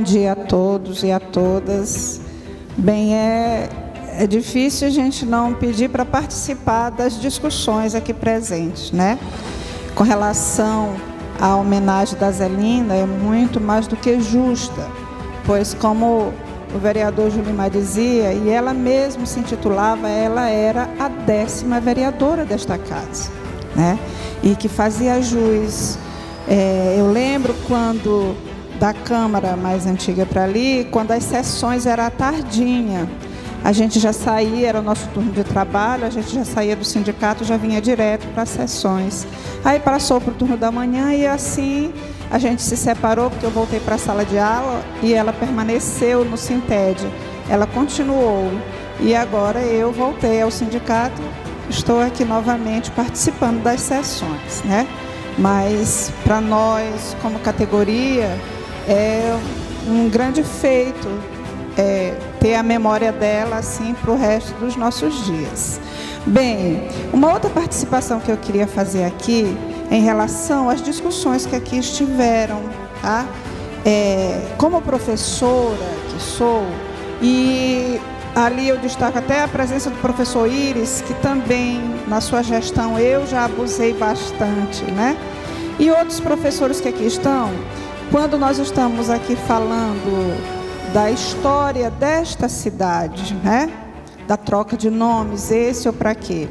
dia a todos e a todas. Bem, é difícil a gente não pedir para participar das discussões aqui presentes, né? Com relação à homenagem da Zelina, é muito mais do que justa, pois como o vereador Julimar dizia, e ela mesma se intitulava, ela era a 10ª vereadora desta casa, né? E que fazia jus. Eu lembro quando, da Câmara mais antiga para ali, quando as sessões eram à tardinha, a gente já saía, era o nosso turno de trabalho, a gente já saía do sindicato, já vinha direto para as sessões. Aí passou para o turno da manhã e assim a gente se separou, porque eu voltei para a sala de aula e ela permaneceu no Sinted. Ela continuou e agora eu voltei ao sindicato, estou aqui novamente participando das sessões, né? Mas para nós, como categoria, é um grande feito ter a memória dela assim para o resto dos nossos dias. Bem, uma outra participação que eu queria fazer aqui em relação às discussões que aqui estiveram, tá? Como professora que sou, e ali eu destaco até a presença do professor Íris, que também na sua gestão eu já abusei bastante, né? E outros professores que aqui estão, quando nós estamos aqui falando da história desta cidade, né? Da troca de nomes, esse ou para quê?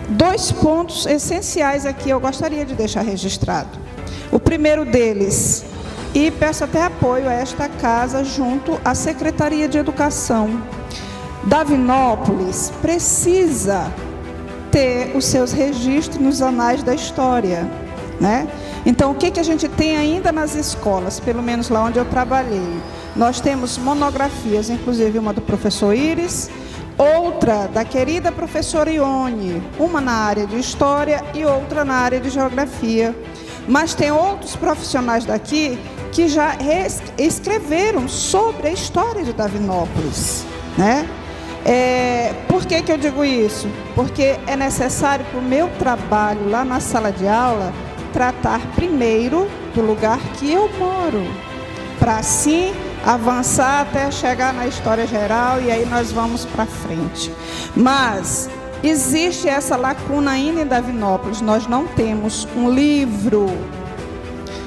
2 pontos essenciais aqui eu gostaria de deixar registrado. O primeiro deles, e peço até apoio a esta casa junto à Secretaria de Educação. Davinópolis precisa ter os seus registros nos anais da história, né? Então, o que a gente tem ainda nas escolas, pelo menos lá onde eu trabalhei? Nós temos monografias, inclusive uma do professor Íris, outra da querida professora Ione, uma na área de História e outra na área de Geografia. Mas tem outros profissionais daqui que já escreveram sobre a história de Davinópolis, né? Por que eu digo isso? Porque é necessário para o meu trabalho lá na sala de aula tratar primeiro do lugar que eu moro, para assim avançar até chegar na história geral e aí nós vamos para frente. Mas existe essa lacuna ainda em Davinópolis. Nós não temos um livro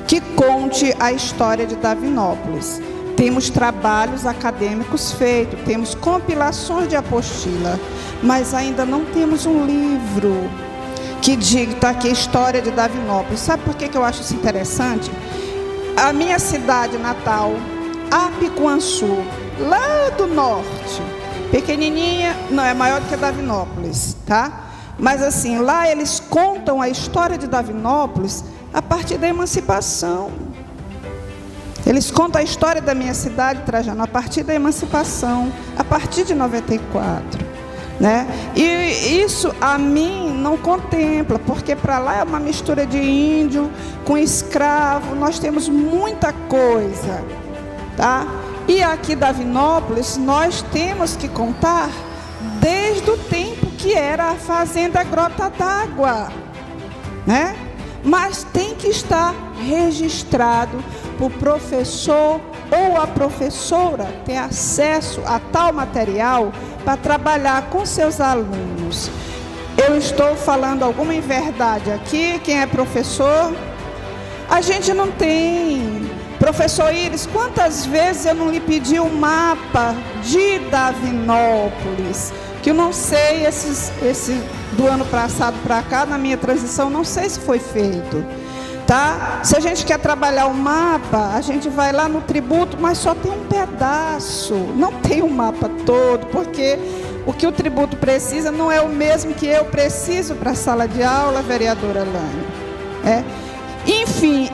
que conte a história de Davinópolis. Temos trabalhos acadêmicos feitos, temos compilações de apostila, mas ainda não temos um livro que diga, está aqui a história de Davinópolis. Sabe por que eu acho isso interessante? A minha cidade natal, Apicuançu, lá do norte, pequenininha, não é maior do que Davinópolis, tá? Mas assim, lá eles contam a história de Davinópolis a partir da emancipação. Eles contam a história da minha cidade, Trajano, a partir da emancipação, a partir de 94, né? E isso a mim não contempla, porque para lá é uma mistura de índio com escravo, nós temos muita coisa, tá? E aqui Davinópolis nós temos que contar desde o tempo que era a fazenda Grota d'Água, né? Mas tem que estar registrado para o professor ou a professora ter acesso a tal material para trabalhar com seus alunos. Eu estou falando alguma inverdade aqui? Quem é professor? A gente não tem. Professor Íris, quantas vezes eu não lhe pedi um mapa de Davinópolis? Que eu não sei, esse do ano passado para cá, na minha transição, não sei se foi feito. Tá? Se a gente quer trabalhar o mapa, a gente vai lá no tributo, mas só tem um pedaço, não tem o mapa todo, porque o que o tributo precisa não é o mesmo que eu preciso para a sala de aula, vereadora Lânia. Enfim,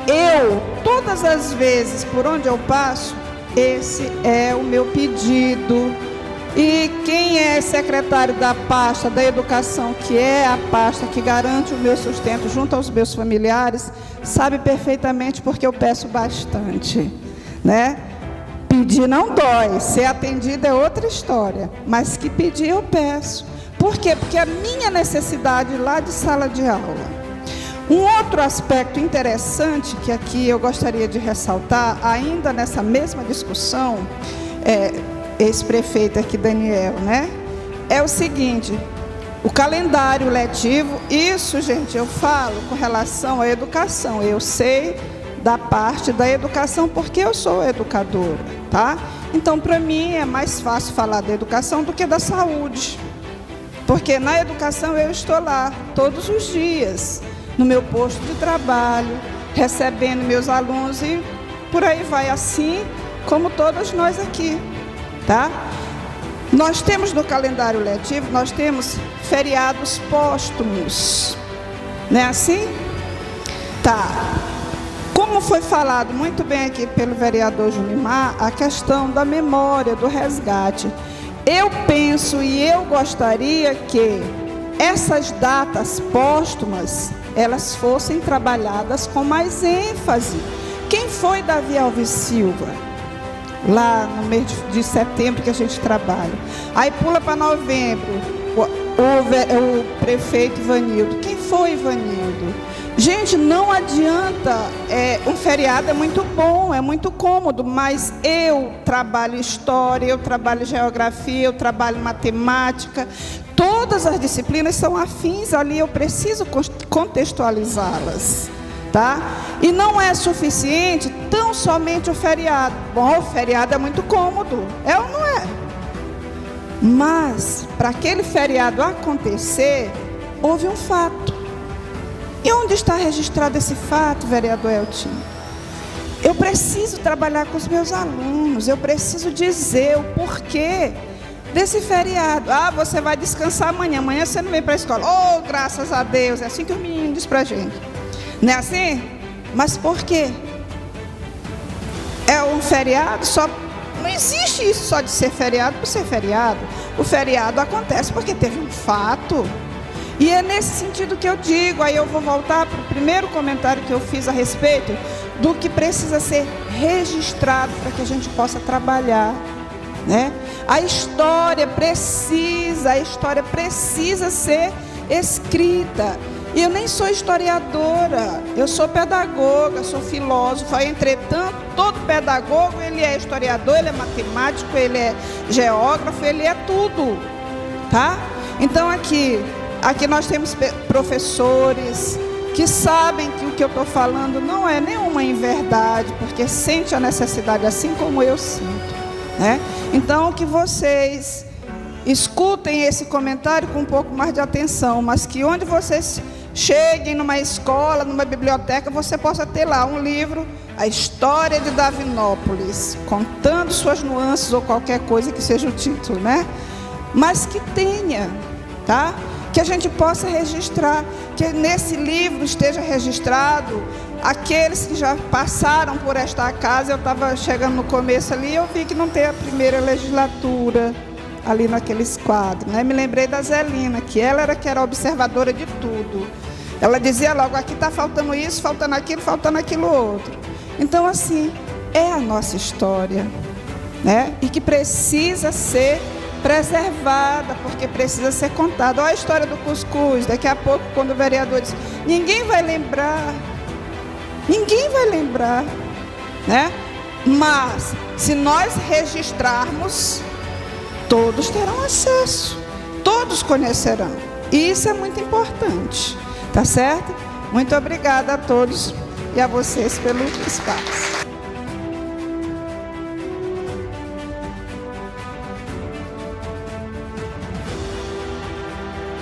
todas as vezes por onde eu passo, esse é o meu pedido. E quem é secretário da pasta da educação, que é a pasta que garante o meu sustento junto aos meus familiares, sabe perfeitamente porque eu peço bastante, né? Pedir não dói, ser atendido é outra história, mas que pedir eu peço. Por quê? Porque a minha necessidade lá de sala de aula. Um outro aspecto interessante que aqui eu gostaria de ressaltar, ainda nessa mesma discussão, ex-prefeito aqui, Daniel, né? É o seguinte, o calendário letivo, isso, gente, eu falo com relação à educação. Eu sei da parte da educação porque eu sou educadora, tá? Então, para mim, é mais fácil falar da educação do que da saúde. Porque na educação eu estou lá todos os dias, no meu posto de trabalho, recebendo meus alunos e por aí vai, assim como todos nós aqui, tá? Nós temos no calendário letivo, nós temos feriados póstumos, não é assim? Tá. Como foi falado muito bem aqui pelo vereador Junimar, a questão da memória, do resgate. Eu penso e eu gostaria que essas datas póstumas, elas fossem trabalhadas com mais ênfase. Quem foi Davi Alves Silva? Lá no mês de setembro que a gente trabalha. Aí pula para novembro, o prefeito Ivanildo. Quem foi Ivanildo? Gente, não adianta, um feriado é muito bom, é muito cômodo, mas eu trabalho história, eu trabalho geografia, eu trabalho matemática, todas as disciplinas são afins ali, eu preciso contextualizá-las, tá? E não é suficiente tão somente o feriado. Bom, o feriado é muito cômodo, é ou não é? Mas, para aquele feriado acontecer, houve um fato. E onde está registrado esse fato, vereador Eltinho? Eu preciso trabalhar com os meus alunos, eu preciso dizer o porquê desse feriado. Ah, você vai descansar amanhã, amanhã você não vem para a escola. Oh, graças a Deus, é assim que o menino diz para a gente. Não é assim? Mas por quê? É um feriado só... Não existe isso só de ser feriado por ser feriado. O feriado acontece porque teve um fato. E é nesse sentido que eu digo, aí eu vou voltar para o primeiro comentário que eu fiz a respeito do que precisa ser registrado para que a gente possa trabalhar, né? A história precisa ser escrita. E eu nem sou historiadora, eu sou pedagoga, sou filósofa. Entretanto, todo pedagogo, ele é historiador, ele é matemático, ele é geógrafo, ele é tudo, tá? Então aqui nós temos professores que sabem que o que eu estou falando não é nenhuma inverdade, porque sente a necessidade, assim como eu sinto, né? Então, que vocês escutem esse comentário com um pouco mais de atenção, mas que onde vocês cheguem numa escola, numa biblioteca, você possa ter lá um livro, A História de Davinópolis, contando suas nuances ou qualquer coisa que seja o título, né? Mas que tenha, tá? Que a gente possa registrar, que nesse livro esteja registrado aqueles que já passaram por esta casa. Eu estava chegando no começo ali, eu vi que não tem a primeira legislatura ali naqueles quadros, né? Me lembrei da Zelina, que ela era observadora de tudo. Ela dizia logo, aqui está faltando isso, faltando aquilo outro. Então, assim, é a nossa história, né? E que precisa ser preservada, porque precisa ser contada. Olha a história do cuscuz, daqui a pouco, quando o vereador diz, ninguém vai lembrar, né? Mas, se nós registrarmos, todos terão acesso, todos conhecerão. E isso é muito importante, tá certo? Muito obrigada a todos e a vocês pelo espaço.